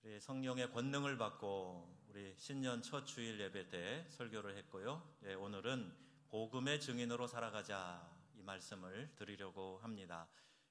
우리 성령의 권능을 받고 우리 신년 첫 주일 예배 때 설교를 했고요. 오늘은 복음의 증인으로 살아가자 이 말씀을 드리려고 합니다.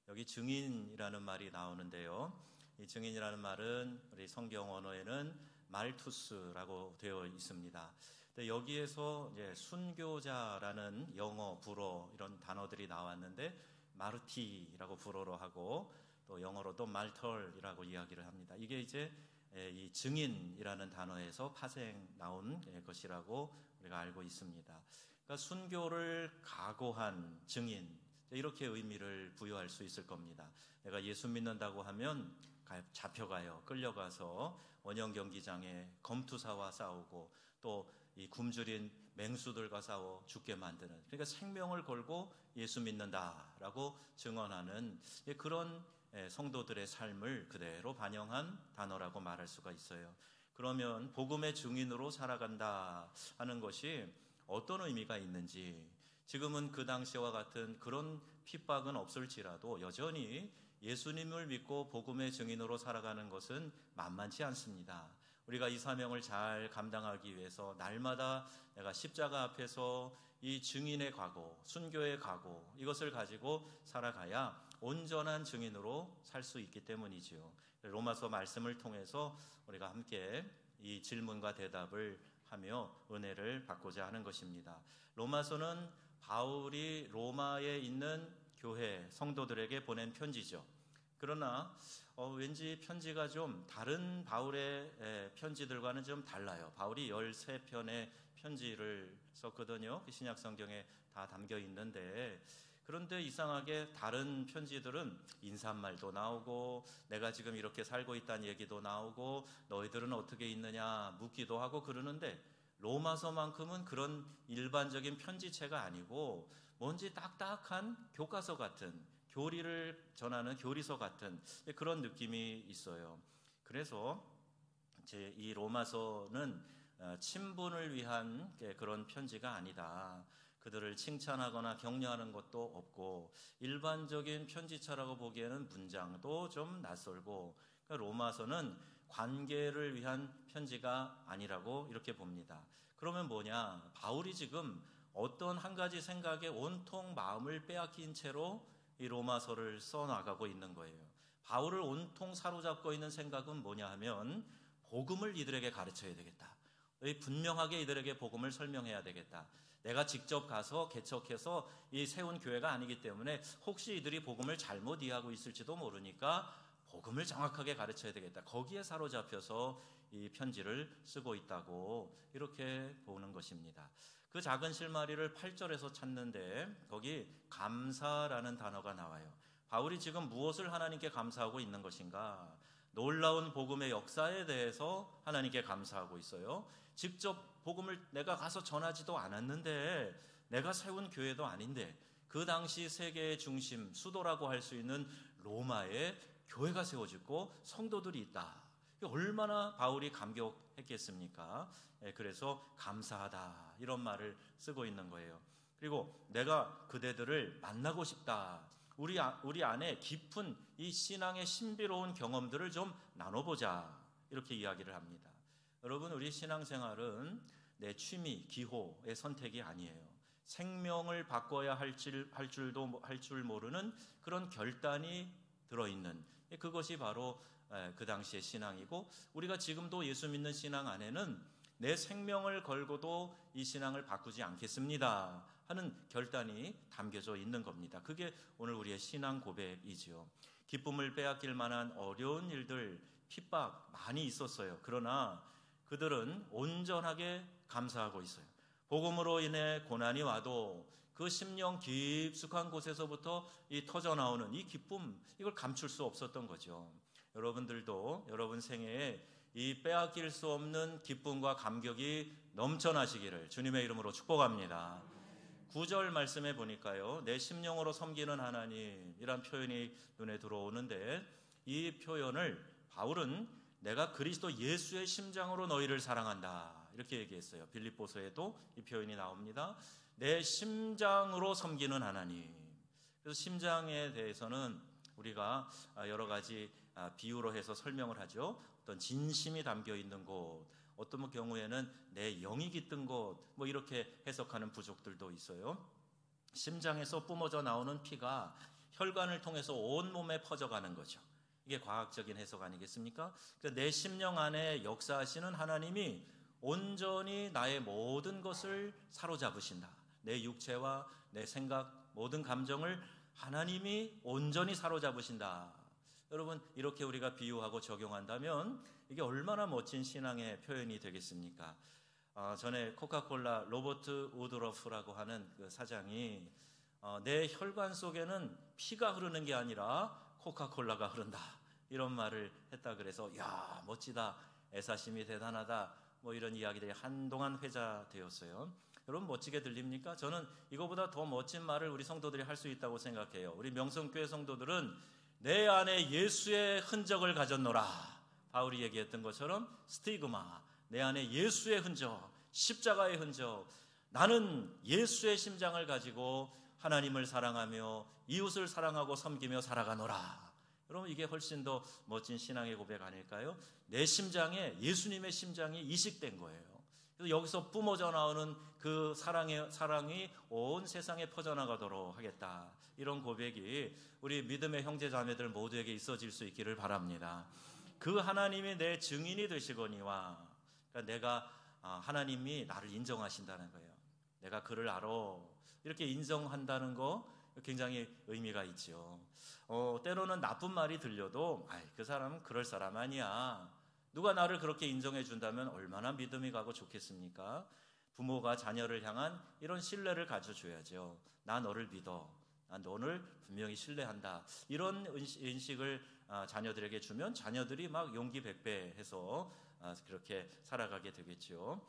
여기 증인이라는 말이 나오는데요. 이 증인이라는 말은 우리 성경 언어에는 말투스라고 되어 있습니다. 근데 여기에서 이제 순교자라는 영어, 불어 이런 단어들이 나왔는데 마르티라고 불어로 하고 또 영어로도 말털이라고 이야기를 합니다. 이게 이제 이 증인이라는 단어에서 파생 나온 것이라고 우리가 알고 있습니다. 그러니까 순교를 각오한 증인, 이렇게 의미를 부여할 수 있을 겁니다. 내가 예수 믿는다고 하면 잡혀가요. 끌려가서 원형 경기장에 검투사와 싸우고 또 이 굶주린 맹수들과 싸워 죽게 만드는, 그러니까 생명을 걸고 예수 믿는다라고 증언하는 그런 성도들의 삶을 그대로 반영한 단어라고 말할 수가 있어요. 그러면 복음의 증인으로 살아간다 하는 것이 어떤 의미가 있는지, 지금은 그 당시와 같은 그런 핍박은 없을지라도 여전히 예수님을 믿고 복음의 증인으로 살아가는 것은 만만치 않습니다. 우리가 이 사명을 잘 감당하기 위해서 날마다 내가 십자가 앞에서 이 증인의 각오, 순교의 각오, 이것을 가지고 살아가야 온전한 증인으로 살 수 있기 때문이지요. 로마서 말씀을 통해서 우리가 함께 이 질문과 대답을 하며 은혜를 받고자 하는 것입니다. 로마서는 바울이 로마에 있는 교회 성도들에게 보낸 편지죠. 그러나 왠지 편지가 좀 다른 바울의 편지들과는 좀 달라요. 바울이 13편의 편지를 썼거든요. 신약 성경에 다 담겨 있는데, 그런데 이상하게 다른 편지들은 인사말도 나오고 내가 지금 이렇게 살고 있다는 얘기도 나오고 너희들은 어떻게 있느냐 묻기도 하고 그러는데, 로마서만큼은 그런 일반적인 편지체가 아니고 뭔지 딱딱한 교과서 같은, 교리를 전하는 교리서 같은 그런 느낌이 있어요. 그래서 이 로마서는 친분을 위한 그런 편지가 아니다. 그들을 칭찬하거나 격려하는 것도 없고 일반적인 편지처라고 보기에는 문장도 좀 낯설고, 그러니까 로마서는 관계를 위한 편지가 아니라고 이렇게 봅니다. 그러면 뭐냐? 바울이 지금 어떤 한 가지 생각에 온통 마음을 빼앗긴 채로 이 로마서를 써나가고 있는 거예요. 바울을 온통 사로잡고 있는 생각은 뭐냐 하면, 복음을 이들에게 가르쳐야 되겠다. 분명하게 이들에게 복음을 설명해야 되겠다. 내가 직접 가서 개척해서 이 세운 교회가 아니기 때문에 혹시 이들이 복음을 잘못 이해하고 있을지도 모르니까 복음을 정확하게 가르쳐야 되겠다. 거기에 사로잡혀서 이 편지를 쓰고 있다고 이렇게 보는 것입니다. 그 작은 실마리를 8절에서 찾는데 거기 감사라는 단어가 나와요. 바울이 지금 무엇을 하나님께 감사하고 있는 것인가? 놀라운 복음의 역사에 대해서 하나님께 감사하고 있어요. 직접 복음을 내가 가서 전하지도 않았는데, 내가 세운 교회도 아닌데 그 당시 세계의 중심, 수도라고 할 수 있는 로마에 교회가 세워지고 성도들이 있다. 얼마나 바울이 감격했겠습니까? 그래서 감사하다 이런 말을 쓰고 있는 거예요. 그리고 내가 그대들을 만나고 싶다. 우리 안에 깊은 이 신앙의 신비로운 경험들을 좀 나눠보자. 이렇게 이야기를 합니다. 여러분, 우리 신앙생활은 내 취미, 기호의 선택이 아니에요. 생명을 바꿔야 할 줄 모르는 그런 결단이 들어있는, 그것이 바로 그 당시의 신앙이고, 우리가 지금도 예수 믿는 신앙 안에는 내 생명을 걸고도 이 신앙을 바꾸지 않겠습니다 하는 결단이 담겨져 있는 겁니다. 그게 오늘 우리의 신앙 고백이지요. 기쁨을 빼앗길 만한 어려운 일들, 핍박 많이 있었어요. 그러나 그들은 온전하게 감사하고 있어요. 복음으로 인해 고난이 와도 그 심령 깊숙한 곳에서부터 이 터져나오는 이 기쁨, 이걸 감출 수 없었던 거죠. 여러분들도 여러분 생애에 이 빼앗길 수 없는 기쁨과 감격이 넘쳐나시기를 주님의 이름으로 축복합니다. 9절 말씀에 보니까요, 내 심령으로 섬기는 하나님이란 표현이 눈에 들어오는데, 이 표현을 바울은 내가 그리스도 예수의 심장으로 너희를 사랑한다 이렇게 얘기했어요. 빌립보서에도 이 표현이 나옵니다. 내 심장으로 섬기는 하나님. 그래서 심장에 대해서는 우리가 여러 가지 비유로 해서 설명을 하죠. 어떤 진심이 담겨 있는 곳, 어떤 경우에는 내 영이 깃든 곳, 뭐 이렇게 해석하는 부족들도 있어요. 심장에서 뿜어져 나오는 피가 혈관을 통해서 온 몸에 퍼져가는 거죠. 이게 과학적인 해석 아니겠습니까? 그러니까 내 심령 안에 역사하시는 하나님이 온전히 나의 모든 것을 사로잡으신다. 내 육체와 내 생각, 모든 감정을 하나님이 온전히 사로잡으신다. 여러분, 이렇게 우리가 비유하고 적용한다면 이게 얼마나 멋진 신앙의 표현이 되겠습니까? 전에 코카콜라 로버트 우드러프라고 하는 그 사장이 내 혈관 속에는 피가 흐르는 게 아니라 코카콜라가 흐른다, 이런 말을 했다. 그래서 야, 멋지다, 애사심이 대단하다, 뭐 이런 이야기들이 한동안 회자되었어요. 여러분, 멋지게 들립니까? 저는 이거보다 더 멋진 말을 우리 성도들이 할 수 있다고 생각해요. 우리 명성교회 성도들은 내 안에 예수의 흔적을 가졌노라, 바울이 얘기했던 것처럼 스티그마, 내 안에 예수의 흔적, 십자가의 흔적, 나는 예수의 심장을 가지고 하나님을 사랑하며 이웃을 사랑하고 섬기며 살아가노라. 여러분, 이게 훨씬 더 멋진 신앙의 고백 아닐까요? 내 심장에 예수님의 심장이 이식된 거예요. 그래서 여기서 뿜어져 나오는 그 사랑이 온 세상에 퍼져나가도록 하겠다, 이런 고백이 우리 믿음의 형제 자매들 모두에게 있어질 수 있기를 바랍니다. 그 하나님이 내 증인이 되시거니와, 그러니까 내가 하나님이 나를 인정하신다는 거예요. 내가 그를 알아, 이렇게 인정한다는 거 굉장히 의미가 있죠. 때로는 나쁜 말이 들려도 그 사람은 그럴 사람 아니야, 누가 나를 그렇게 인정해 준다면 얼마나 믿음이 가고 좋겠습니까? 부모가 자녀를 향한 이런 신뢰를 가져줘야죠. 나 너를 믿어, 나 너를 분명히 신뢰한다, 이런 인식을 자녀들에게 주면 자녀들이 막 용기 백배해서 그렇게 살아가게 되겠죠.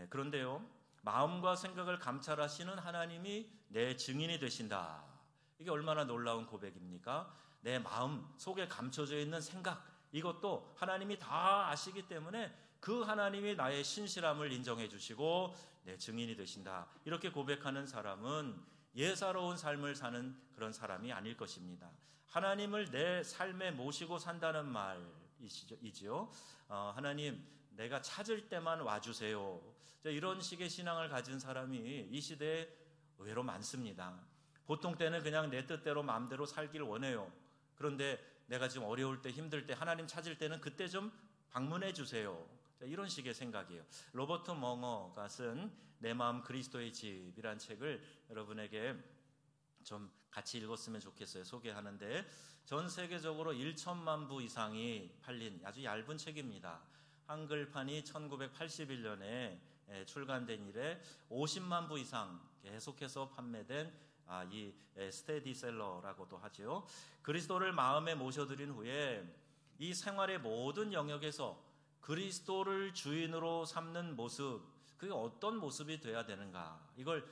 그런데요, 마음과 생각을 감찰하시는 하나님이 내 증인이 되신다. 이게 얼마나 놀라운 고백입니까? 내 마음 속에 감춰져 있는 생각, 이것도 하나님이 다 아시기 때문에 그 하나님이 나의 신실함을 인정해 주시고 내 증인이 되신다. 이렇게 고백하는 사람은 예사로운 삶을 사는 그런 사람이 아닐 것입니다. 하나님을 내 삶에 모시고 산다는 말이지요. 하나님, 내가 찾을 때만 와주세요. 이런 식의 신앙을 가진 사람이 이 시대에 의외로 많습니다. 보통 때는 그냥 내 뜻대로 마음대로 살기를 원해요. 그런데 내가 지금 어려울 때, 힘들 때, 하나님 찾을 때는 그때 좀 방문해 주세요. 이런 식의 생각이에요. 로버트 멍어가 쓴 내 마음 그리스도의 집이란 책을 여러분에게 좀 같이 읽었으면 좋겠어요. 소개하는데, 전 세계적으로 1천만 부 이상이 팔린 아주 얇은 책입니다. 한글판이 1981년에 출간된 이래 50만 부 이상 계속해서 판매된 이 스테디셀러라고도 하죠. 그리스도를 마음에 모셔드린 후에 이 생활의 모든 영역에서 그리스도를 주인으로 삼는 모습, 그게 어떤 모습이 돼야 되는가, 이걸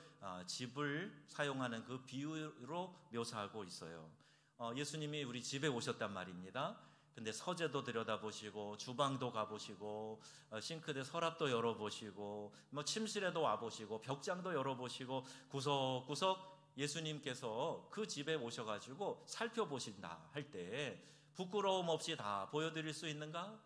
집을 사용하는 그 비유로 묘사하고 있어요. 예수님이 우리 집에 오셨단 말입니다. 근데 서재도 들여다보시고, 주방도 가보시고, 싱크대 서랍도 열어보시고, 뭐 침실에도 와보시고, 벽장도 열어보시고, 구석구석 예수님께서 그 집에 오셔가지고 살펴보신다 할 때 부끄러움 없이 다 보여드릴 수 있는가?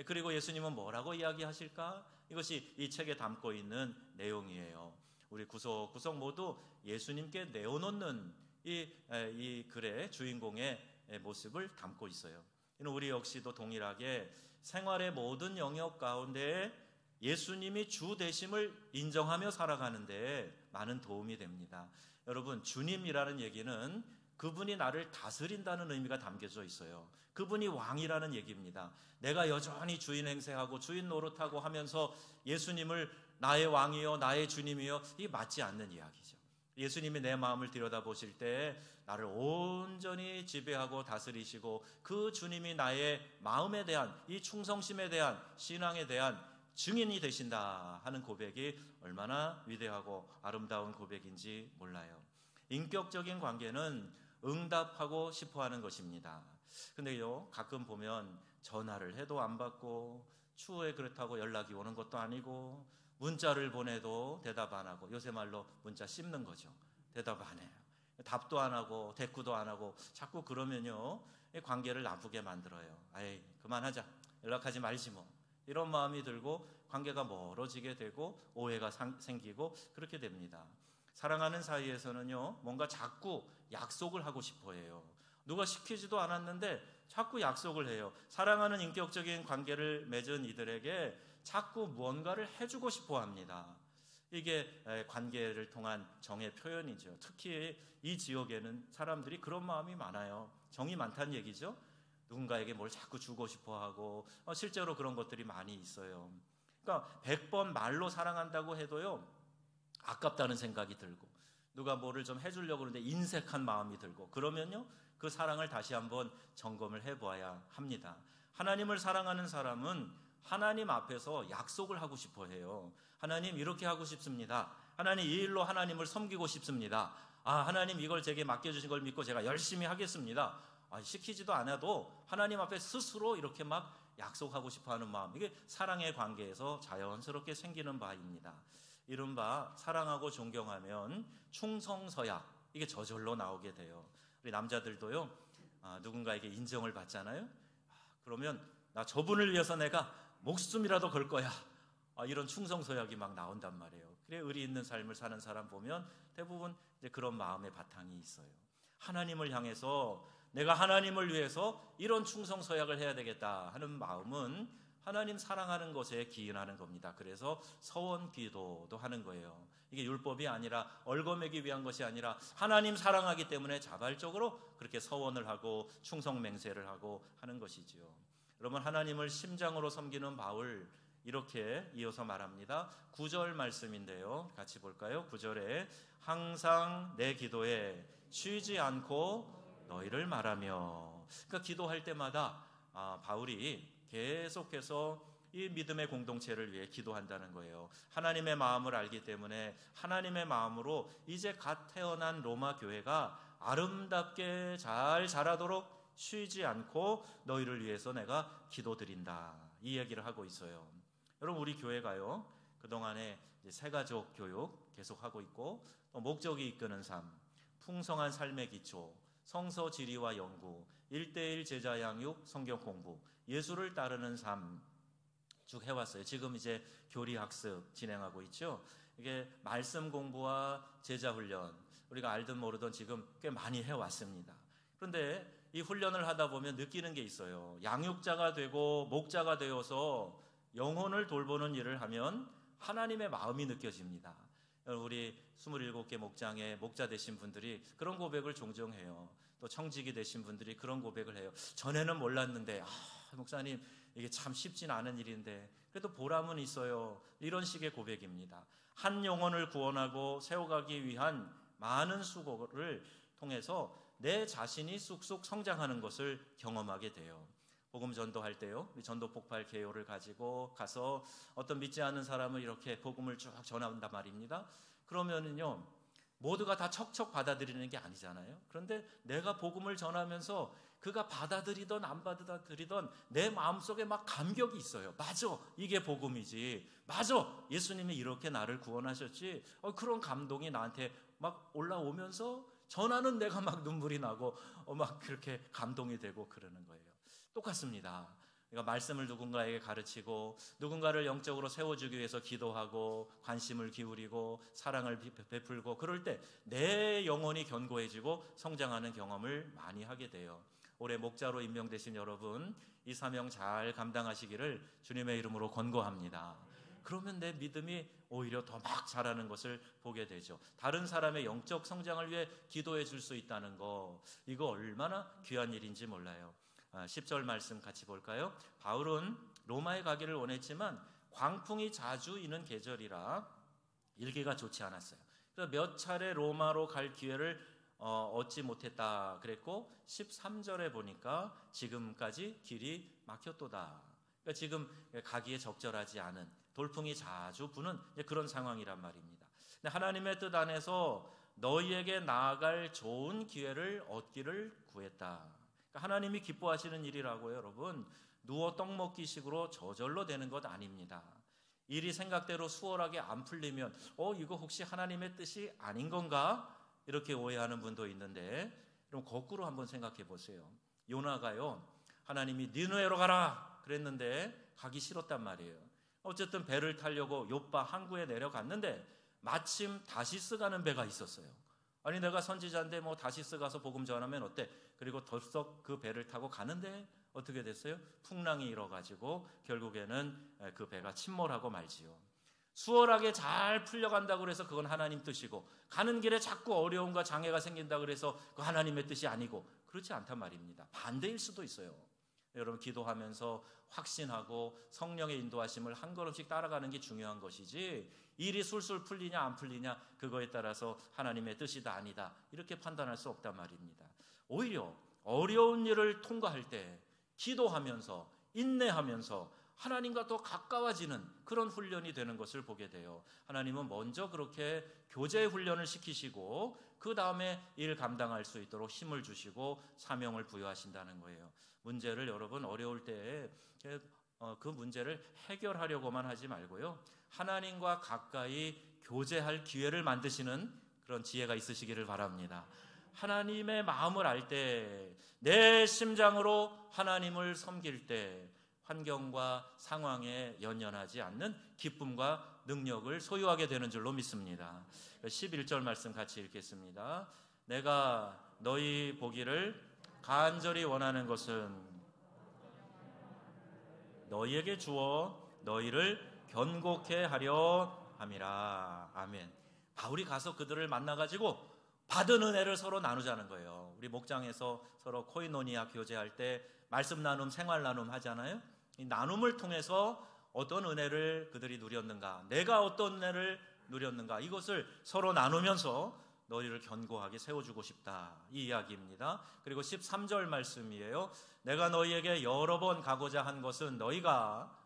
그리고 예수님은 뭐라고 이야기하실까? 이것이 이 책에 담고 있는 내용이에요. 우리 구석구석 모두 예수님께 내어놓는 이 글의 주인공의 모습을 담고 있어요. 우리 역시도 동일하게 생활의 모든 영역 가운데 예수님이 주 되심을 인정하며 살아가는데 많은 도움이 됩니다. 여러분, 주님이라는 얘기는 그분이 나를 다스린다는 의미가 담겨져 있어요. 그분이 왕이라는 얘기입니다. 내가 여전히 주인 행세하고 주인 노릇하고 하면서 예수님을 나의 왕이요, 나의 주님이요, 이게 맞지 않는 이야기죠. 예수님이 내 마음을 들여다보실 때 나를 온전히 지배하고 다스리시고 그 주님이 나의 마음에 대한 이 충성심에 대한 신앙에 대한 증인이 되신다 하는 고백이 얼마나 위대하고 아름다운 고백인지 몰라요. 인격적인 관계는 응답하고 싶어하는 것입니다. 근데요, 가끔 보면 전화를 해도 안 받고 추후에 그렇다고 연락이 오는 것도 아니고 문자를 보내도 대답 안 하고, 요새 말로 문자 씹는 거죠. 대답 안 해요. 답도 안 하고 대꾸도 안 하고 자꾸 그러면요, 관계를 나쁘게 만들어요. 아이, 그만하자. 연락하지 말지 뭐. 이런 마음이 들고 관계가 멀어지게 되고 오해가 생기고 그렇게 됩니다. 사랑하는 사이에서는요, 뭔가 자꾸 약속을 하고 싶어 해요. 누가 시키지도 않았는데 자꾸 약속을 해요. 사랑하는 인격적인 관계를 맺은 이들에게 자꾸 무언가를 해주고 싶어 합니다. 이게 관계를 통한 정의 표현이죠. 특히 이 지역에는 사람들이 그런 마음이 많아요. 정이 많다는 얘기죠. 누군가에게 뭘 자꾸 주고 싶어 하고 실제로 그런 것들이 많이 있어요. 그러니까 100번 말로 사랑한다고 해도요, 아깝다는 생각이 들고 누가 뭐를 좀 해주려고 그러는데 인색한 마음이 들고 그러면요, 그 사랑을 다시 한번 점검을 해봐야 합니다. 하나님을 사랑하는 사람은 하나님 앞에서 약속을 하고 싶어 해요. 하나님, 이렇게 하고 싶습니다. 하나님, 이 일로 하나님을 섬기고 싶습니다. 하나님, 이걸 제게 맡겨주신 걸 믿고 제가 열심히 하겠습니다. 시키지도 않아도 하나님 앞에 스스로 이렇게 막 약속하고 싶어하는 마음, 이게 사랑의 관계에서 자연스럽게 생기는 바입니다. 이른바 사랑하고 존경하면 충성서약, 이게 저절로 나오게 돼요. 우리 남자들도요, 누군가에게 인정을 받잖아요. 그러면 나 저분을 위해서 내가 목숨이라도 걸 거야, 이런 충성서약이 막 나온단 말이에요. 그래, 의리 있는 삶을 사는 사람 보면 대부분 이제 그런 마음의 바탕이 있어요. 하나님을 향해서 내가 하나님을 위해서 이런 충성서약을 해야 되겠다 하는 마음은 하나님 사랑하는 것에 기인하는 겁니다. 그래서 서원기도도 하는 거예요. 이게 율법이 아니라 얼거매기 위한 것이 아니라 하나님 사랑하기 때문에 자발적으로 그렇게 서원을 하고 충성맹세를 하고 하는 것이지요. 여러분, 하나님을 심장으로 섬기는 바울, 이렇게 이어서 말합니다. 9절 말씀인데요, 같이 볼까요? 9절에 항상 내 기도에 쉬지 않고 너희를 말하며. 그러니까 기도할 때마다 바울이 계속해서 이 믿음의 공동체를 위해 기도한다는 거예요. 하나님의 마음을 알기 때문에 하나님의 마음으로 이제 갓 태어난 로마 교회가 아름답게 잘 자라도록 쉬지 않고 너희를 위해서 내가 기도드린다, 이 얘기를 하고 있어요. 여러분, 우리 교회가요, 그동안에 새가족 교육 계속하고 있고, 또 목적이 이끄는 삶, 풍성한 삶의 기초, 성서 지리와 연구, 1:1 제자 양육, 성경 공부, 예수를 따르는 삶 쭉 해왔어요. 지금 이제 교리 학습 진행하고 있죠. 이게 말씀 공부와 제자 훈련, 우리가 알든 모르든 지금 꽤 많이 해왔습니다. 그런데 이 훈련을 하다 보면 느끼는 게 있어요. 양육자가 되고 목자가 되어서 영혼을 돌보는 일을 하면 하나님의 마음이 느껴집니다. 우리 27개 목장의 목자 되신 분들이 그런 고백을 종종 해요. 또 청직이 되신 분들이 그런 고백을 해요. 전에는 몰랐는데 목사님, 이게 참 쉽진 않은 일인데 그래도 보람은 있어요. 이런 식의 고백입니다. 한 영혼을 구원하고 세워가기 위한 많은 수고를 통해서 내 자신이 쑥쑥 성장하는 것을 경험하게 돼요. 복음 전도할 때요, 전도 폭발 개요를 가지고 가서 어떤 믿지 않는 사람을 이렇게 복음을 쭉 전한단 말입니다. 그러면은요, 모두가 다 척척 받아들이는 게 아니잖아요. 그런데 내가 복음을 전하면서 그가 받아들이던 안 받아들이던 내 마음속에 막 감격이 있어요. 맞아, 이게 복음이지. 맞아, 예수님이 이렇게 나를 구원하셨지. 그런 감동이 나한테 막 올라오면서 전하는 내가 막 눈물이 나고 막 그렇게 감동이 되고 그러는 거예요. 똑같습니다. 그러니까 말씀을 누군가에게 가르치고 누군가를 영적으로 세워주기 위해서 기도하고 관심을 기울이고 사랑을 베풀고 그럴 때 내 영혼이 견고해지고 성장하는 경험을 많이 하게 돼요. 올해 목자로 임명되신 여러분, 이 사명 잘 감당하시기를 주님의 이름으로 권고합니다. 그러면 내 믿음이 오히려 더 막 자라는 것을 보게 되죠. 다른 사람의 영적 성장을 위해 기도해 줄 수 있다는 거, 이거 얼마나 귀한 일인지 몰라요. 10절 말씀 같이 볼까요? 바울은 로마에 가기를 원했지만 광풍이 자주 이는 계절이라 일기가 좋지 않았어요. 그래서 몇 차례 로마로 갈 기회를 얻지 못했다 그랬고, 13절에 보니까 지금까지 길이 막혔도다. 그러니까 지금 가기에 적절하지 않은, 돌풍이 자주 부는 그런 상황이란 말입니다. 근데 하나님의 뜻 안에서 너희에게 나아갈 좋은 기회를 얻기를 구했다. 하나님이 기뻐하시는 일이라고요, 여러분. 누워 떡 먹기식으로 저절로 되는 것 아닙니다. 일이 생각대로 수월하게 안 풀리면 이거 혹시 하나님의 뜻이 아닌 건가? 이렇게 오해하는 분도 있는데, 그럼 거꾸로 한번 생각해 보세요. 요나가요, 하나님이 니느웨로 가라 그랬는데 가기 싫었단 말이에요. 어쨌든 배를 타려고 욥바 항구에 내려갔는데 마침 다시스 가는 배가 있었어요. 아니, 내가 선지자인데 뭐 다시스 가서 복음 전하면 어때? 그리고 덜썩 그 배를 타고 가는데 어떻게 됐어요? 풍랑이 일어가지고 결국에는 그 배가 침몰하고 말지요. 수월하게 잘 풀려간다고 해서 그건 하나님 뜻이고, 가는 길에 자꾸 어려움과 장애가 생긴다고 해서 그 하나님의 뜻이 아니고, 그렇지 않단 말입니다. 반대일 수도 있어요. 여러분, 기도하면서 확신하고 성령의 인도하심을 한 걸음씩 따라가는 게 중요한 것이지, 일이 술술 풀리냐 안 풀리냐 그거에 따라서 하나님의 뜻이다 아니다 이렇게 판단할 수 없단 말입니다. 오히려 어려운 일을 통과할 때 기도하면서 인내하면서 하나님과 더 가까워지는 그런 훈련이 되는 것을 보게 돼요. 하나님은 먼저 그렇게 교제 훈련을 시키시고 그 다음에 일 감당할 수 있도록 힘을 주시고 사명을 부여하신다는 거예요. 문제를 여러분 어려울 때에 그 문제를 해결하려고만 하지 말고요, 하나님과 가까이 교제할 기회를 만드시는 그런 지혜가 있으시기를 바랍니다. 하나님의 마음을 알 때, 내 심장으로 하나님을 섬길 때 환경과 상황에 연연하지 않는 기쁨과 능력을 소유하게 되는 줄로 믿습니다. 11절 말씀 같이 읽겠습니다. 내가 너희 보기를 간절히 원하는 것은 너희에게 주어 너희를 견고케 하려 함이라. 아멘. 바울이 가서 그들을 만나가지고 받은 은혜를 서로 나누자는 거예요. 우리 목장에서 서로 코이노니아 교제할 때 말씀 나눔, 생활 나눔 하잖아요. 이 나눔을 통해서 어떤 은혜를 그들이 누렸는가, 내가 어떤 은혜를 누렸는가, 이것을 서로 나누면서 너희를 견고하게 세워주고 싶다, 이 이야기입니다. 그리고 13절 말씀이에요. 내가 너희에게 여러 번 가고자 한 것은 너희가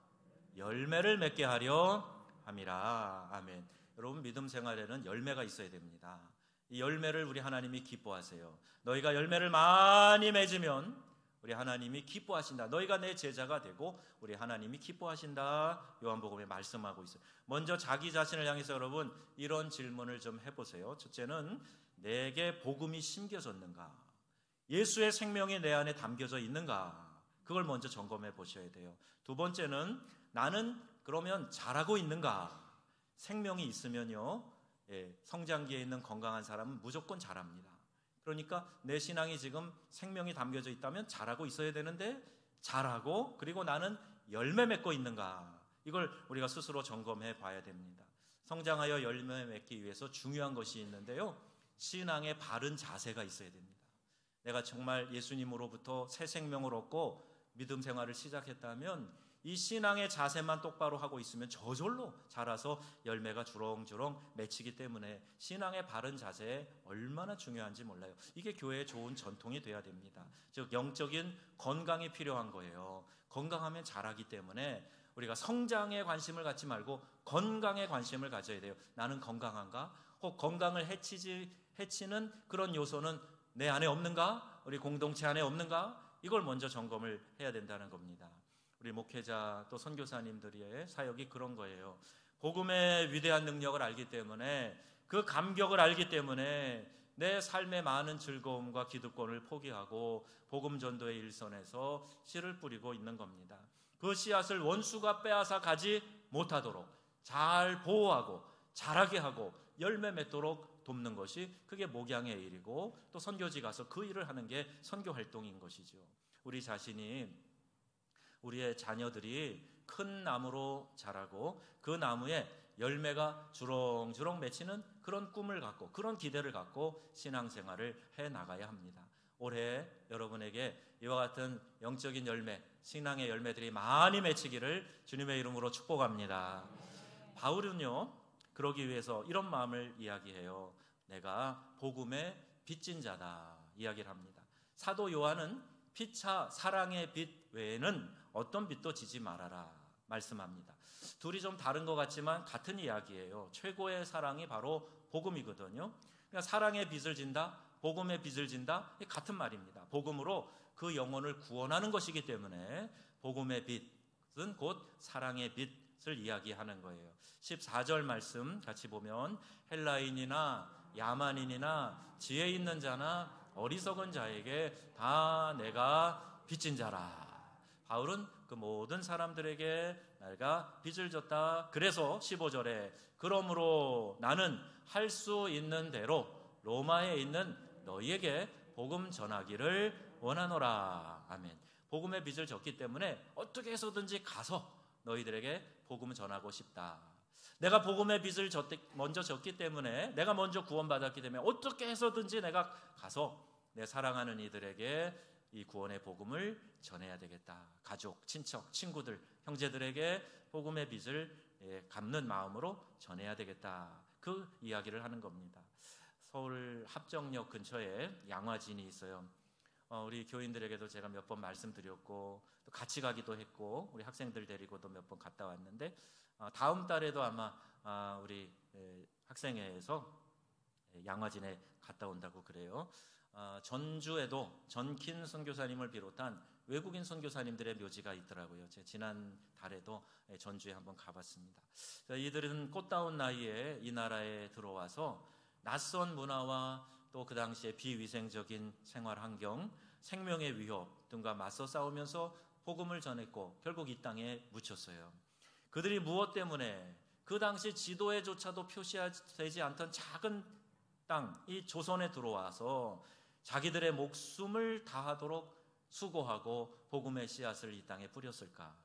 열매를 맺게 하려 함이라. 아멘. 여러분, 믿음 생활에는 열매가 있어야 됩니다. 이 열매를 우리 하나님이 기뻐하세요. 너희가 열매를 많이 맺으면 우리 하나님이 기뻐하신다. 너희가 내 제자가 되고 우리 하나님이 기뻐하신다. 요한복음에 말씀하고 있어요. 먼저 자기 자신을 향해서 여러분 이런 질문을 좀 해보세요. 첫째는 내게 복음이 심겨졌는가? 예수의 생명이 내 안에 담겨져 있는가? 그걸 먼저 점검해 보셔야 돼요. 두 번째는 나는 그러면 잘하고 있는가? 생명이 있으면요, 성장기에 있는 건강한 사람은 무조건 잘합니다. 그러니까 내 신앙이 지금 생명이 담겨져 있다면 잘하고 있어야 되는데 잘하고, 그리고 나는 열매 맺고 있는가? 이걸 우리가 스스로 점검해 봐야 됩니다. 성장하여 열매 맺기 위해서 중요한 것이 있는데요, 신앙의 바른 자세가 있어야 됩니다. 내가 정말 예수님으로부터 새 생명을 얻고 믿음 생활을 시작했다면 이 신앙의 자세만 똑바로 하고 있으면 저절로 자라서 열매가 주렁주렁 맺히기 때문에 신앙의 바른 자세 얼마나 중요한지 몰라요. 이게 교회의 좋은 전통이 돼야 됩니다. 즉 영적인 건강이 필요한 거예요. 건강하면 자라기 때문에 우리가 성장에 관심을 갖지 말고 건강에 관심을 가져야 돼요. 나는 건강한가? 혹 건강을 해치는 그런 요소는 내 안에 없는가? 우리 공동체 안에 없는가? 이걸 먼저 점검을 해야 된다는 겁니다. 우리 목회자 또 선교사님들의 사역이 그런 거예요. 복음의 위대한 능력을 알기 때문에, 그 감격을 알기 때문에 내 삶의 많은 즐거움과 기득권을 포기하고 복음 전도의 일선에서 씨를 뿌리고 있는 겁니다. 그 씨앗을 원수가 빼앗아 가지 못하도록 잘 보호하고 자라게 하고 열매 맺도록 돕는 것이 그게 목양의 일이고, 또 선교지 가서 그 일을 하는 게 선교 활동인 것이죠. 우리 자신이, 우리의 자녀들이 큰 나무로 자라고 그 나무에 열매가 주렁주렁 맺히는 그런 꿈을 갖고, 그런 기대를 갖고 신앙생활을 해나가야 합니다. 올해 여러분에게 이와 같은 영적인 열매, 신앙의 열매들이 많이 맺히기를 주님의 이름으로 축복합니다. 바울은요, 그러기 위해서 이런 마음을 이야기해요. 내가 복음의 빚진 자다 이야기를 합니다. 사도 요한은 피차 사랑의 빚 외에는 어떤 빚도 지지 말아라 말씀합니다. 둘이 좀 다른 것 같지만 같은 이야기예요. 최고의 사랑이 바로 복음이거든요. 그러니까 사랑의 빚을 진다, 복음의 빚을 진다, 같은 말입니다. 복음으로 그 영혼을 구원하는 것이기 때문에 복음의 빚은 곧 사랑의 빚을 이야기하는 거예요. 14절 말씀 같이 보면 헬라인이나 야만인이나 지혜 있는 자나 어리석은 자에게 다 내가 빚진 자라. 바울은 그 모든 사람들에게 내가 빚을 졌다. 그래서 15절에 그러므로 나는 할 수 있는 대로 로마에 있는 너희에게 복음 전하기를 원하노라. 아멘. 복음의 빚을 졌기 때문에 어떻게 해서든지 가서 너희들에게 복음을 전하고 싶다. 내가 복음의 빚을 먼저 졌기 때문에, 내가 먼저 구원받았기 때문에 어떻게 해서든지 내가 가서 내 사랑하는 이들에게 이 구원의 복음을 전해야 되겠다. 가족, 친척, 친구들, 형제들에게 복음의 빚을 갚는 마음으로 전해야 되겠다. 그 이야기를 하는 겁니다. 서울 합정역 근처에 양화진이 있어요. 우리 교인들에게도 제가 몇 번 말씀드렸고 또 같이 가기도 했고 우리 학생들 데리고도 몇 번 갔다 왔는데 다음 달에도 아마 우리 학생회에서 양화진에 갔다 온다고 그래요. 전주에도 전킨 선교사님을 비롯한 외국인 선교사님들의 묘지가 있더라고요. 제가 지난 달에도 전주에 한번 가봤습니다. 이들은 꽃다운 나이에 이 나라에 들어와서 낯선 문화와 또 그 당시에 비위생적인 생활 환경, 생명의 위협 등과 맞서 싸우면서 복음을 전했고 결국 이 땅에 묻혔어요. 그들이 무엇 때문에 그 당시 지도에조차도 표시되지 않던 작은 땅, 이 조선에 들어와서 자기들의 목숨을 다하도록 수고하고 복음의 씨앗을 이 땅에 뿌렸을까?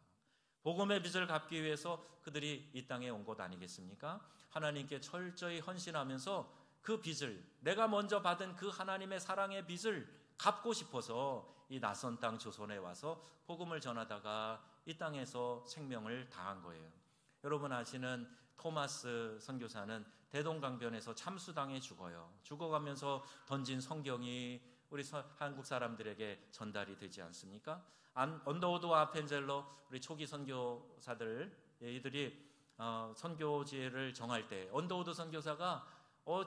복음의 빚을 갚기 위해서 그들이 이 땅에 온 것 아니겠습니까? 하나님께 철저히 헌신하면서 그 빚을, 내가 먼저 받은 그 하나님의 사랑의 빚을 갚고 싶어서 이 낯선 땅 조선에 와서 복음을 전하다가 이 땅에서 생명을 다한 거예요. 여러분 아시는 토마스 선교사는 대동강변에서 참수당해 죽어요. 죽어가면서 던진 성경이 우리 한국 사람들에게 전달이 되지 않습니까? 언더우드 아펜젤러, 우리 초기 선교사들, 이들이 선교지를 정할 때 언더우드 선교사가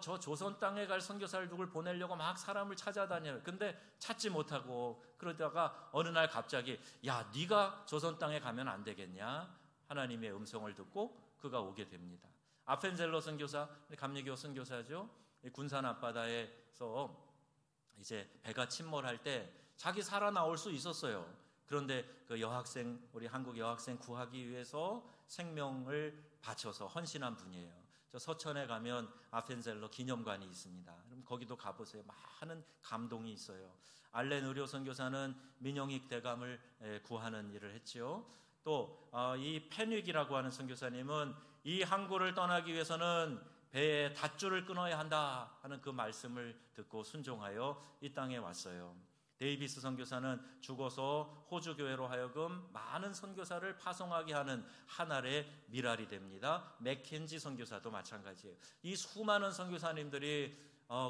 저 조선 땅에 갈 선교사를 누굴 보내려고 막 사람을 찾아다녀요. 근데 찾지 못하고 그러다가 어느 날 갑자기 야, 네가 조선 땅에 가면 안 되겠냐? 하나님의 음성을 듣고 그가 오게 됩니다. 아펜젤러 선교사, 감리교 선교사죠. 군산 앞바다에서 이제 배가 침몰할 때 자기 살아나올 수 있었어요. 그런데 그 여학생, 우리 한국 여학생 구하기 위해서 생명을 바쳐서 헌신한 분이에요. 저 서천에 가면 아펜젤러 기념관이 있습니다. 그럼 거기도 가보세요. 많은 감동이 있어요. 알렌 의료 선교사는 민영익 대감을 구하는 일을 했지요. 또 이 펜윅이라고 하는 선교사님은 이 항구를 떠나기 위해서는 배에 닷줄을 끊어야 한다 하는 그 말씀을 듣고 순종하여 이 땅에 왔어요. 데이비스 선교사는 죽어서 호주 교회로 하여금 많은 선교사를 파송하게 하는 하늘의 미랄이 됩니다. 맥켄지 선교사도 마찬가지예요. 이 수많은 선교사님들이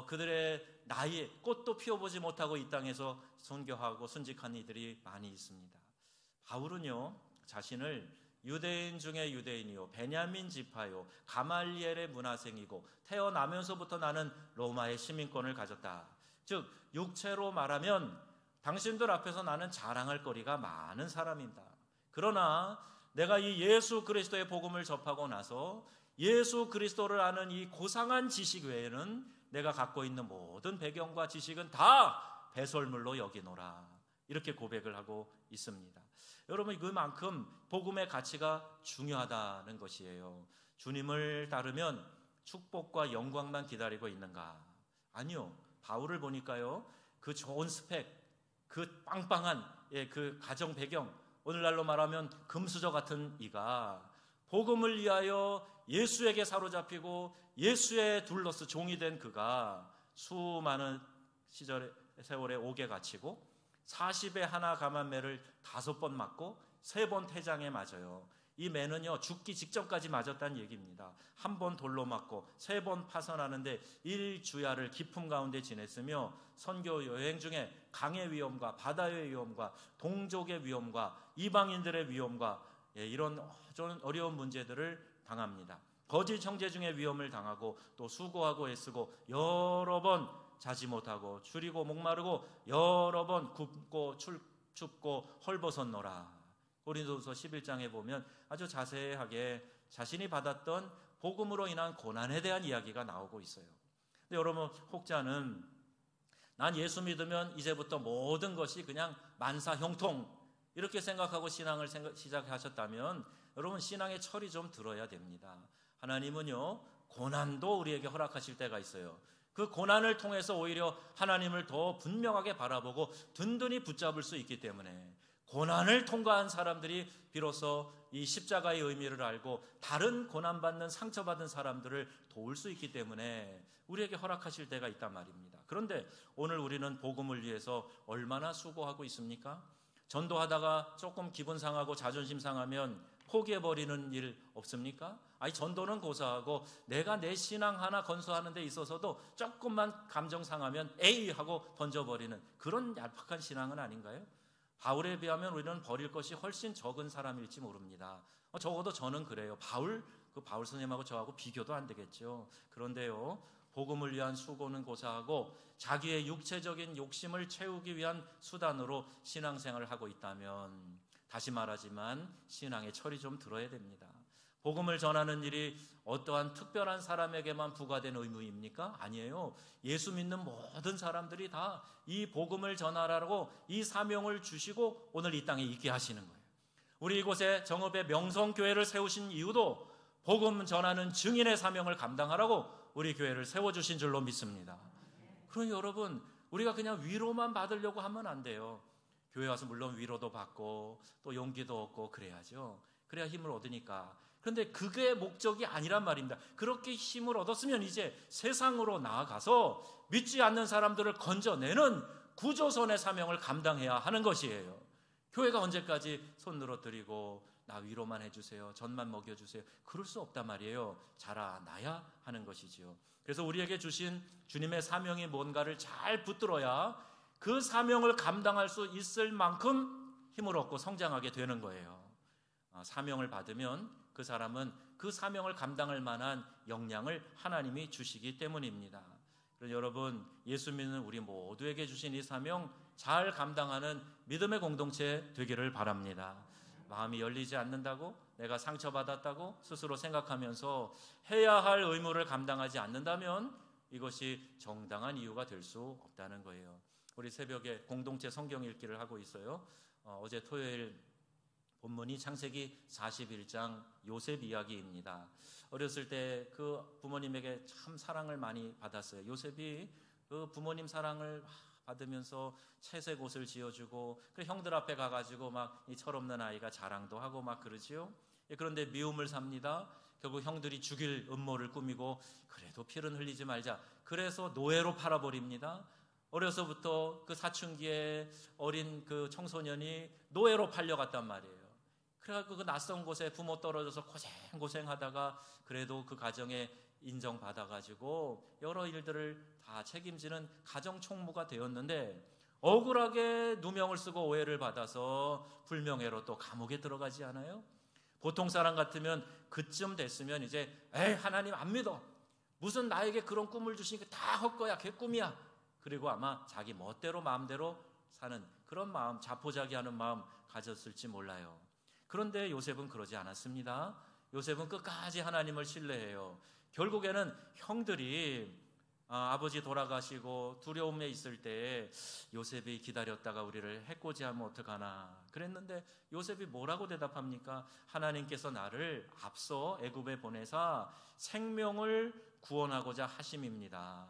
그들의 나이에 꽃도 피워보지 못하고 이 땅에서 선교하고 순직한 이들이 많이 있습니다. 바울은요, 자신을 유대인 중에 유대인이요, 베냐민 지파요, 가말리엘의 문화생이고 태어나면서부터 나는 로마의 시민권을 가졌다. 즉 육체로 말하면 당신들 앞에서 나는 자랑할 거리가 많은 사람입니다. 그러나 내가 이 예수 그리스도의 복음을 접하고 나서 예수 그리스도를 아는 이 고상한 지식 외에는 내가 갖고 있는 모든 배경과 지식은 다 배설물로 여기노라. 이렇게 고백을 하고 있습니다. 여러분, 그만큼 복음의 가치가 중요하다는 것이에요. 주님을 따르면 축복과 영광만 기다리고 있는가? 아니요. 바울을 보니까요, 그 좋은 스펙, 그 빵빵한 그 가정 배경, 오늘날로 말하면 금수저 같은 이가 복음을 위하여 예수에게 사로잡히고 예수의 둘러서 종이 된 그가 수많은 세월에 옥에 갇히고 40에 하나 감한 매를 5번 맞고 3번 태장에 맞아요. 이 매는요, 죽기 직전까지 맞았다는 얘기입니다. 1번 돌로 맞고 3번 파선하는데 1주야를 기품 가운데 지냈으며 선교 여행 중에 강의 위험과 바다의 위험과 동족의 위험과 이방인들의 위험과 이런 어려운 문제들을 당합니다. 거짓 형제 중에 위험을 당하고 또 수고하고 애쓰고 여러 번 자지 못하고 줄이고 목마르고 여러 번 굽고 춥고 헐벗었노라. 고린도후서 11장에 보면 아주 자세하게 자신이 받았던 복음으로 인한 고난에 대한 이야기가 나오고 있어요. 근데 여러분, 혹자는 난 예수 믿으면 이제부터 모든 것이 그냥 만사형통 이렇게 생각하고 신앙을 시작하셨다면 여러분 신앙의 철이 좀 들어야 됩니다. 하나님은요 고난도 우리에게 허락하실 때가 있어요. 그 고난을 통해서 오히려 하나님을 더 분명하게 바라보고 든든히 붙잡을 수 있기 때문에 고난을 통과한 사람들이 비로소 이 십자가의 의미를 알고 다른 고난받는 상처받은 사람들을 도울 수 있기 때문에 우리에게 허락하실 때가 있단 말입니다. 그런데 오늘 우리는 복음을 위해서 얼마나 수고하고 있습니까? 전도하다가 조금 기분 상하고 자존심 상하면 포기해버리는 일 없습니까? 아니 전도는 고사하고 내가 내 신앙 하나 건설하는 데 있어서도 조금만 감정 상하면 에이 하고 던져버리는 그런 얄팍한 신앙은 아닌가요? 바울에 비하면 우리는 버릴 것이 훨씬 적은 사람일지 모릅니다. 적어도 저는 그래요. 바울 선생님하고 저하고 비교도 안 되겠죠. 그런데요 복음을 위한 수고는 고사하고 자기의 육체적인 욕심을 채우기 위한 수단으로 신앙생활을 하고 있다면 다시 말하지만 신앙의 철이 좀 들어야 됩니다. 복음을 전하는 일이 어떠한 특별한 사람에게만 부과된 의무입니까? 아니에요. 예수 믿는 모든 사람들이 다 이 복음을 전하라고 이 사명을 주시고 오늘 이 땅에 있게 하시는 거예요. 우리 이곳에 정읍의 명성교회를 세우신 이유도 복음 전하는 증인의 사명을 감당하라고 우리 교회를 세워주신 줄로 믿습니다. 그러니 여러분 우리가 그냥 위로만 받으려고 하면 안 돼요. 교회 와서 물론 위로도 받고 또 용기도 얻고 그래야죠. 그래야 힘을 얻으니까. 그런데 그게 목적이 아니란 말입니다. 그렇게 힘을 얻었으면 이제 세상으로 나아가서 믿지 않는 사람들을 건져내는 구조선의 사명을 감당해야 하는 것이에요. 교회가 언제까지 손 늘어뜨리고 나 위로만 해주세요, 전만 먹여주세요, 그럴 수 없단 말이에요. 자라나야 하는 것이지요. 그래서 우리에게 주신 주님의 사명이 뭔가를 잘 붙들어야 그 사명을 감당할 수 있을 만큼 힘을 얻고 성장하게 되는 거예요. 사명을 받으면 그 사람은 그 사명을 감당할 만한 역량을 하나님이 주시기 때문입니다. 그래서 여러분 예수 믿는 우리 모두에게 주신 이 사명 잘 감당하는 믿음의 공동체 되기를 바랍니다. 마음이 열리지 않는다고 내가 상처받았다고 스스로 생각하면서 해야 할 의무를 감당하지 않는다면 이것이 정당한 이유가 될 수 없다는 거예요. 우리 새벽에 공동체 성경 읽기를 하고 있어요. 어제 토요일 본문이 창세기 41장 요셉 이야기입니다. 어렸을 때 그 부모님에게 참 사랑을 많이 받았어요. 요셉이 그 부모님 사랑을 받으면서 채색 옷을 지어주고 그 형들 앞에 가가지고 막 이 철없는 아이가 자랑도 하고 막 그러지요. 그런데 미움을 삽니다. 결국 형들이 죽일 음모를 꾸미고 그래도 피는 흘리지 말자. 그래서 노예로 팔아버립니다. 어려서부터 그 사춘기에 어린 그 청소년이 노예로 팔려갔단 말이에요. 그래가지고 그 낯선 곳에 부모 떨어져서 고생하다가 그래도 그 가정에 인정받아가지고 여러 일들을 다 책임지는 가정 총무가 되었는데 억울하게 누명을 쓰고 오해를 받아서 불명예로 또 감옥에 들어가지 않아요? 보통 사람 같으면 그쯤 됐으면 이제 에이 하나님 안 믿어. 무슨 나에게 그런 꿈을 주시니까 다 헛거야. 걔 꿈이야. 그리고 아마 자기 멋대로 마음대로 사는 그런 마음, 자포자기하는 마음 가졌을지 몰라요. 그런데 요셉은 그러지 않았습니다. 요셉은 끝까지 하나님을 신뢰해요. 결국에는 형들이 아버지 돌아가시고 두려움에 있을 때 요셉이 기다렸다가 우리를 해코지하면 어떡하나 그랬는데 요셉이 뭐라고 대답합니까? 하나님께서 나를 앞서 애굽에 보내사 생명을 구원하고자 하심입니다.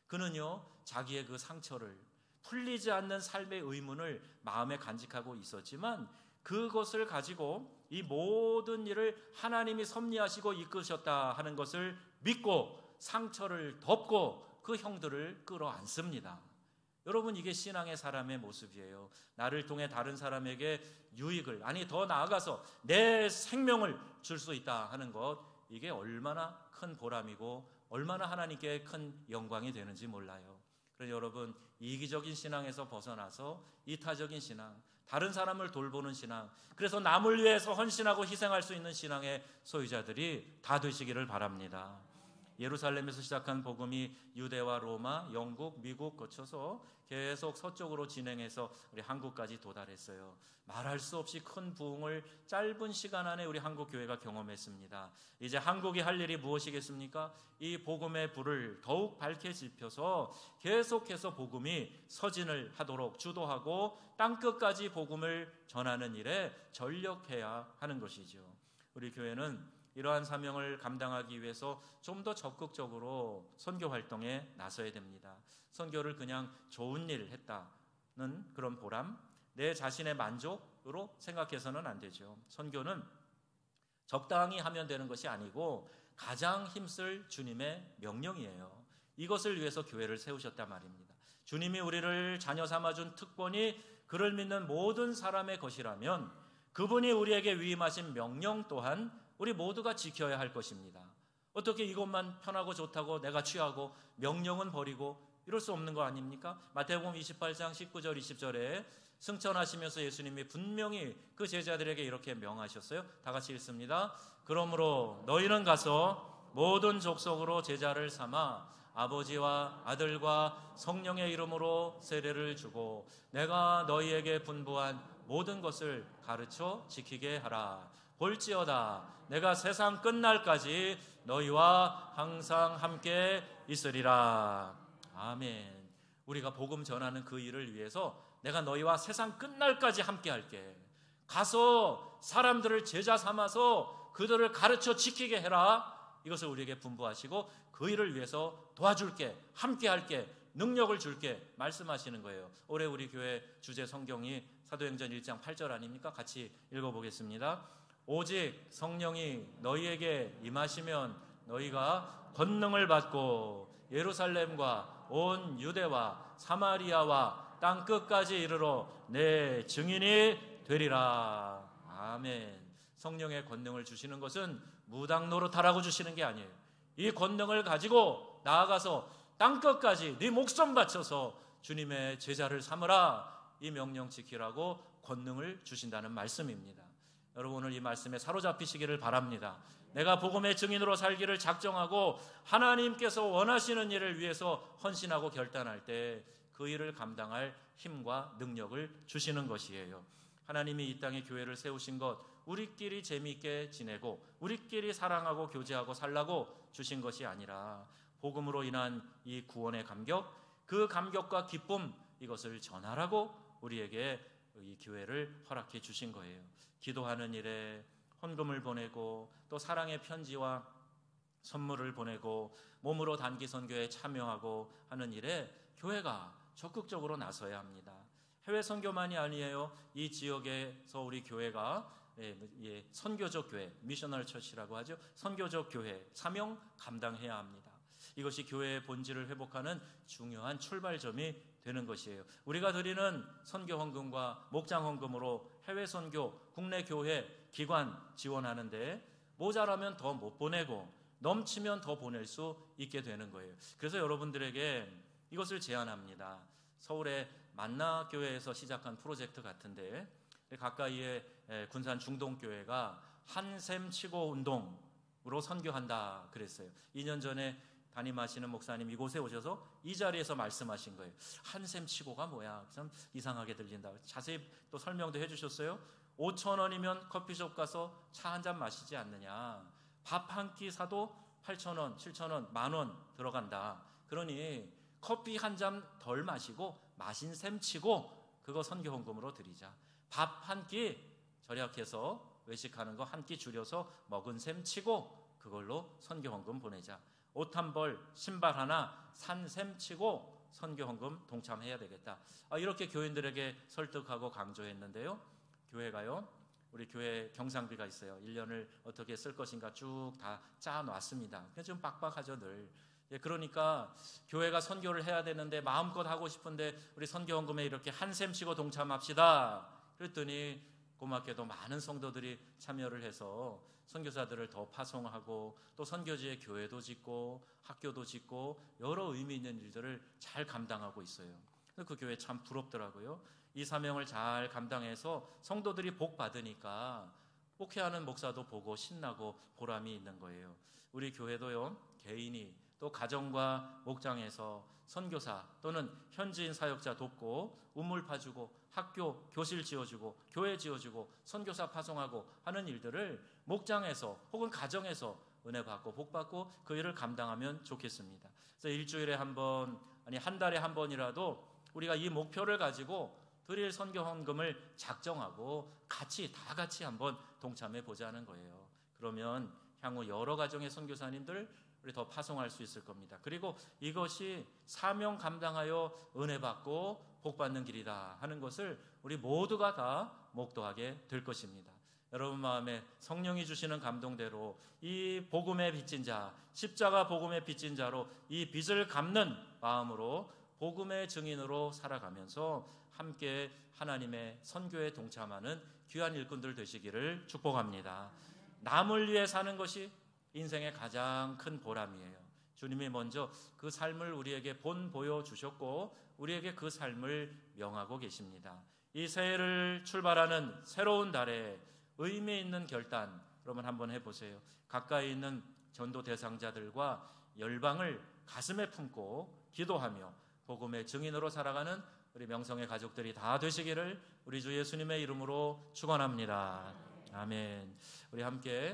그는요 자기의 그 상처를 풀리지 않는 삶의 의문을 마음에 간직하고 있었지만 그것을 가지고 이 모든 일을 하나님이 섭리하시고 이끄셨다 하는 것을 믿고 상처를 덮고 그 형들을 끌어안습니다. 여러분 이게 신앙의 사람의 모습이에요. 나를 통해 다른 사람에게 유익을 아니 더 나아가서 내 생명을 줄 수 있다 하는 것 이게 얼마나 큰 보람이고 얼마나 하나님께 큰 영광이 되는지 몰라요. 그래서 여러분 이기적인 신앙에서 벗어나서 이타적인 신앙 다른 사람을 돌보는 신앙 그래서 남을 위해서 헌신하고 희생할 수 있는 신앙의 소유자들이 다 되시기를 바랍니다. 예루살렘에서 시작한 복음이 유대와 로마, 영국, 미국 거쳐서 계속 서쪽으로 진행해서 우리 한국까지 도달했어요. 말할 수 없이 큰 부흥을 짧은 시간 안에 우리 한국 교회가 경험했습니다. 이제 한국이 할 일이 무엇이겠습니까? 이 복음의 불을 더욱 밝게 지펴서 계속해서 복음이 서진을 하도록 주도하고 땅끝까지 복음을 전하는 일에 전력해야 하는 것이죠. 우리 교회는 이러한 사명을 감당하기 위해서 좀 더 적극적으로 선교 활동에 나서야 됩니다. 선교를 그냥 좋은 일 했다는 그런 보람, 내 자신의 만족으로 생각해서는 안 되죠. 선교는 적당히 하면 되는 것이 아니고 가장 힘쓸 주님의 명령이에요. 이것을 위해서 교회를 세우셨단 말입니다. 주님이 우리를 자녀 삼아준 특권이 그를 믿는 모든 사람의 것이라면 그분이 우리에게 위임하신 명령 또한 우리 모두가 지켜야 할 것입니다. 어떻게 이것만 편하고 좋다고 내가 취하고 명령은 버리고 이럴 수 없는 거 아닙니까? 마태복음 28장 19절 20절에 승천하시면서 예수님이 분명히 그 제자들에게 이렇게 명하셨어요. 다 같이 읽습니다. 그러므로 너희는 가서 모든 족속으로 제자를 삼아 아버지와 아들과 성령의 이름으로 세례를 주고 내가 너희에게 분부한 모든 것을 가르쳐 지키게 하라. 볼지어다 내가 세상 끝날까지 너희와 항상 함께 있으리라. 아멘. 우리가 복음 전하는 그 일을 위해서 내가 너희와 세상 끝날까지 함께 할게. 가서 사람들을 제자 삼아서 그들을 가르쳐 지키게 해라. 이것을 우리에게 분부하시고 그 일을 위해서 도와줄게, 함께 할게, 능력을 줄게 말씀하시는 거예요. 올해 우리 교회 주제 성경이 사도행전 1장 8절 아닙니까? 같이 읽어보겠습니다. 오직 성령이 너희에게 임하시면 너희가 권능을 받고 예루살렘과 온 유대와 사마리아와 땅끝까지 이르러 내 증인이 되리라. 아멘. 성령의 권능을 주시는 것은 무당 노릇하라고 주시는 게 아니에요. 이 권능을 가지고 나아가서 땅끝까지 네 목숨 바쳐서 주님의 제자를 삼으라. 이 명령 지키라고 권능을 주신다는 말씀입니다. 여러분 오늘 이 말씀에 사로잡히시기를 바랍니다. 내가 복음의 증인으로 살기를 작정하고 하나님께서 원하시는 일을 위해서 헌신하고 결단할 때 그 일을 감당할 힘과 능력을 주시는 것이에요. 하나님이 이 땅에 교회를 세우신 것 우리끼리 재미있게 지내고 우리끼리 사랑하고 교제하고 살라고 주신 것이 아니라 복음으로 인한 이 구원의 감격, 그 감격과 기쁨 이것을 전하라고 우리에게 이 교회를 허락해 주신 거예요. 기도하는 일에 헌금을 보내고 또 사랑의 편지와 선물을 보내고 몸으로 단기 선교에 참여하고 하는 일에 교회가 적극적으로 나서야 합니다. 해외 선교만이 아니에요. 이 지역에서 우리 교회가 선교적 교회, 미셔널 처치라고 하죠. 선교적 교회 사명 감당해야 합니다. 이것이 교회의 본질을 회복하는 중요한 출발점이 되는 것이에요. 우리가 드리는 선교 헌금과 목장 헌금으로 해외 선교, 국내 교회, 기관 지원하는데 모자라면 더 못 보내고 넘치면 더 보낼 수 있게 되는 거예요. 그래서 여러분들에게 이것을 제안합니다. 서울의 만나교회에서 시작한 프로젝트 같은데 가까이에 군산 중동교회가 한샘치고 운동으로 선교한다 그랬어요. 2년 전에 담임하시는 목사님 이곳에 오셔서 이 자리에서 말씀하신 거예요. 한샘치고가 뭐야? 참 이상하게 들린다. 자세히 또 설명도 해주셨어요. 5,000원이면 커피숍 가서 차 한 잔 마시지 않느냐. 밥 한 끼 사도 8,000원, 7,000원, 10,000원 들어간다. 그러니 커피 한 잔 덜 마시고 마신 셈 치고 그거 선교 헌금으로 드리자. 밥 한 끼 절약해서 외식하는 거 한 끼 줄여서 먹은 셈 치고 그걸로 선교 헌금 보내자. 옷 한 벌, 신발 하나 산 셈 치고 선교 헌금 동참해야 되겠다. 이렇게 교인들에게 설득하고 강조했는데요. 교회가요. 우리 교회 경상비가 있어요. 1년을 어떻게 쓸 것인가 쭉 다 짜놨습니다. 좀 빡빡하죠 늘. 그러니까 교회가 선교를 해야 되는데 마음껏 하고 싶은데 우리 선교 헌금에 이렇게 한샘 치고 동참합시다. 그랬더니 고맙게도 많은 성도들이 참여를 해서 선교사들을 더 파송하고 또 선교지에 교회도 짓고 학교도 짓고 여러 의미 있는 일들을 잘 감당하고 있어요. 그 교회 참 부럽더라고요. 이 사명을 잘 감당해서 성도들이 복 받으니까 목회하는 목사도 보고 신나고 보람이 있는 거예요. 우리 교회도요, 개인이 또 가정과 목장에서 선교사 또는 현지인 사역자 돕고 우물 파주고 학교, 교실 지어주고 교회 지어주고 선교사 파송하고 하는 일들을 목장에서 혹은 가정에서 은혜 받고 복 받고 그 일을 감당하면 좋겠습니다. 그래서 일주일에 한 번, 아니 한 달에 한 번이라도 우리가 이 목표를 가지고 드릴 선교 헌금을 작정하고 다 같이 한번 동참해 보자는 거예요. 그러면 향후 여러 가정의 선교사님들 우리 더 파송할 수 있을 겁니다. 그리고 이것이 사명 감당하여 은혜 받고 복 받는 길이다 하는 것을 우리 모두가 다 목도하게 될 것입니다. 여러분 마음에 성령이 주시는 감동대로 이 복음의 빚진 자, 십자가 복음의 빚진 자로 이 빚을 갚는 마음으로 복음의 증인으로 살아가면서 함께 하나님의 선교에 동참하는 귀한 일꾼들 되시기를 축복합니다. 남을 위해 사는 것이 인생의 가장 큰 보람이에요. 주님이 먼저 그 삶을 우리에게 보여주셨고 우리에게 그 삶을 명하고 계십니다. 이 새해를 출발하는 새로운 달에 의미 있는 결단 여러분 한번 해보세요. 가까이 있는 전도 대상자들과 열방을 가슴에 품고 기도하며 복음의 증인으로 살아가는 우리 명성의 가족들이 다 되시기를 우리 주 예수님의 이름으로 축원합니다. 아멘. 우리 함께